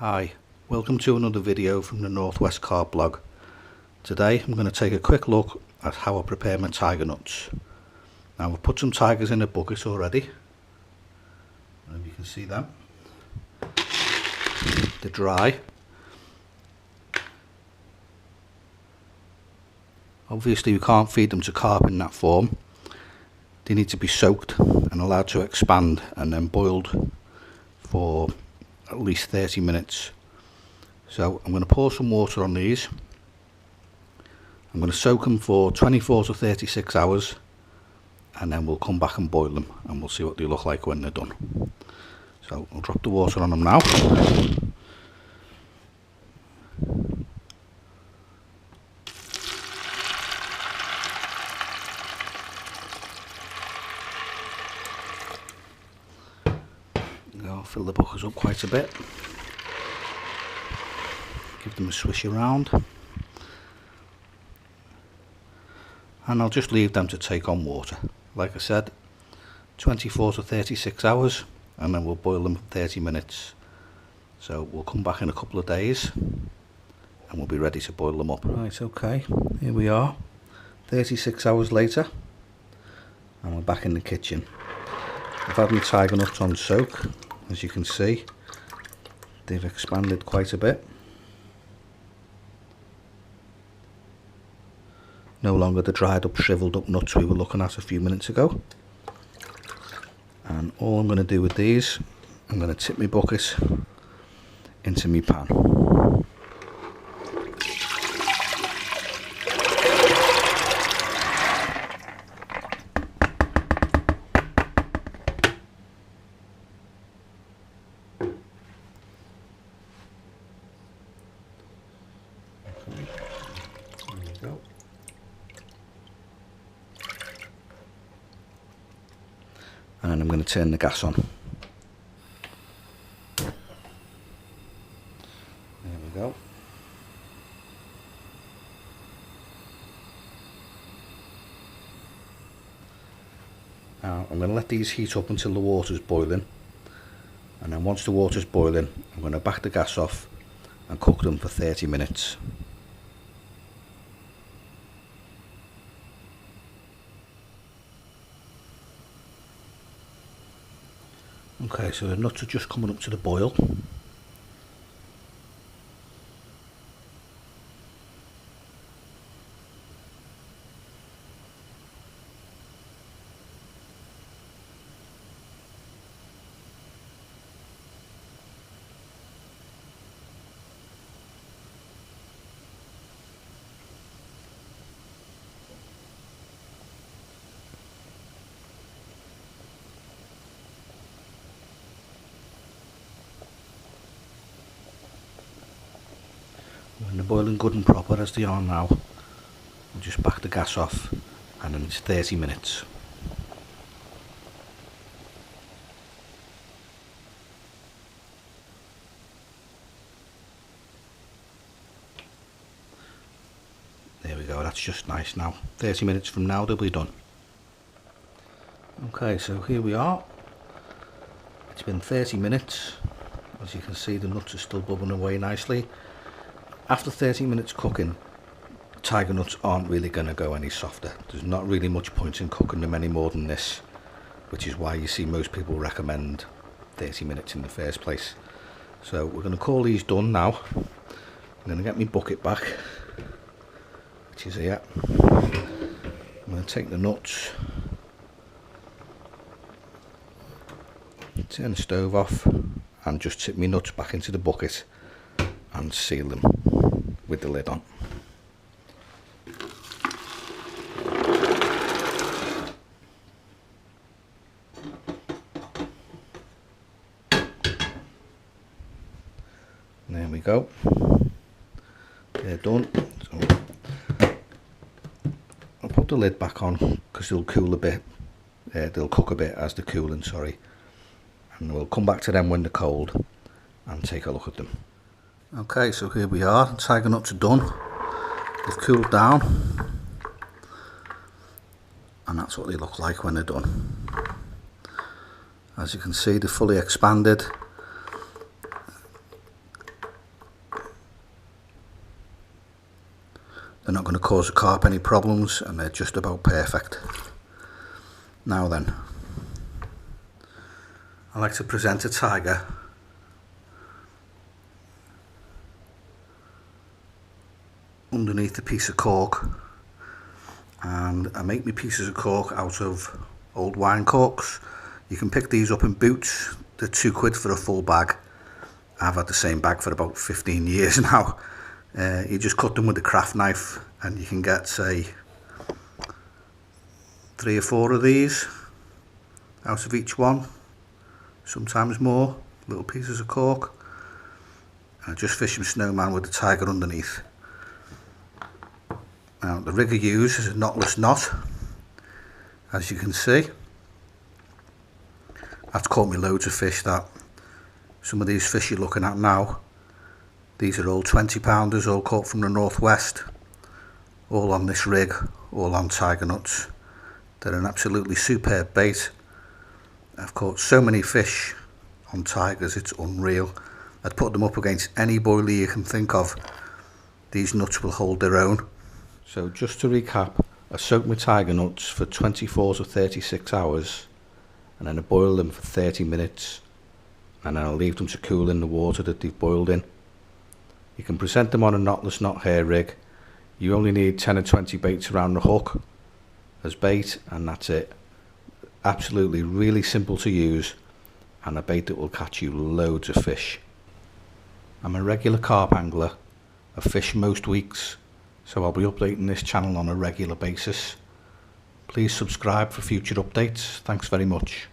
Hi, welcome to another video from the Northwest Carp blog. Today I'm going to take a quick look at how I prepare my tiger nuts. Now I've put some tigers in a bucket already, and you can see them. They're dry. Obviously we can't feed them to carp in that form. They need to be soaked and allowed to expand and then boiled for at least 30 minutes. So I'm going to pour some water on these. I'm going to soak them for 24 to 36 hours and then we'll come back and boil them and we'll see what they look like when they're done. So I'll drop the water on them now. I'll fill the buckets up quite a bit. Give them a swish around. And I'll just leave them to take on water. Like I said, 24 to 36 hours and then we'll boil them for 30 minutes. So we'll come back in a couple of days and we'll be ready to boil them up. Right, okay, here we are, 36 hours later and we're back in the kitchen. I've had my tiger nuts on soak. As you can see, they've expanded quite a bit. No longer the dried up, shriveled up nuts we were looking at a few minutes ago. And all I'm going to do with these, I'm going to tip my bucket into my pan. And then I'm going to turn the gas on. There we go. Now I'm going to let these heat up until the water's boiling, and then once the water's boiling I'm going to back the gas off and cook them for 30 minutes. Okay, so the nuts are just coming up to the boil. When they're boiling good and proper as they are now, we'll just back the gas off and then it's 30 minutes. There we go, that's just nice now. 30 minutes from now they'll be done. Okay, so here we are. It's been 30 minutes. As you can see, the nuts are still bubbling away nicely. After 30 minutes cooking, tiger nuts aren't really going to go any softer. There's not really much point in cooking them any more than this, which is why you see most people recommend 30 minutes in the first place. So we're going to call these done now. I'm going to get my bucket back, which is here. I'm going to take the nuts, turn the stove off and just tip my nuts back into the bucket and seal them with the lid on. There we go. They're done. So I'll put the lid back on because they'll cool a bit. They'll cook a bit as they're cooling, sorry. And we'll come back to them when they're cold and take a look at them. Okay, so here we are, the tiger nuts are done. They've cooled down and that's what they look like when they're done. As you can see, they're fully expanded. not going to cause the carp any problems, and they're just about perfect. Now then, I like to present a tiger underneath a piece of cork, and I make my pieces of cork out of old wine corks. You can pick these up in Boots. They're £2 for a full bag. I've had the same bag for about 15 years now. You just cut them with a craft knife and you can get, say, 3 or 4 of these out of each one, sometimes more, little pieces of cork. And I just fish my snowman with the tiger underneath. Now the rig I use is a knotless knot, as you can see. That's caught me loads of fish. That some of these fish you're looking at now, these are all 20-pounders, all caught from the northwest, all on this rig, all on tiger nuts. They're an absolutely superb bait. I've caught so many fish on tigers, it's unreal. I'd put them up against any boilie you can think of. These nuts will hold their own. So just to recap, I soak my tiger nuts for 24 to 36 hours and then I boil them for 30 minutes and then I'll leave them to cool in the water that they've boiled in. You can present them on a knotless knot hair rig. You only need 10 or 20 baits around the hook as bait, and that's it. Absolutely really simple to use, and a bait that will catch you loads of fish. I'm a regular carp angler. I fish most weeks, so I'll be updating this channel on a regular basis. Please subscribe for future updates. Thanks very much.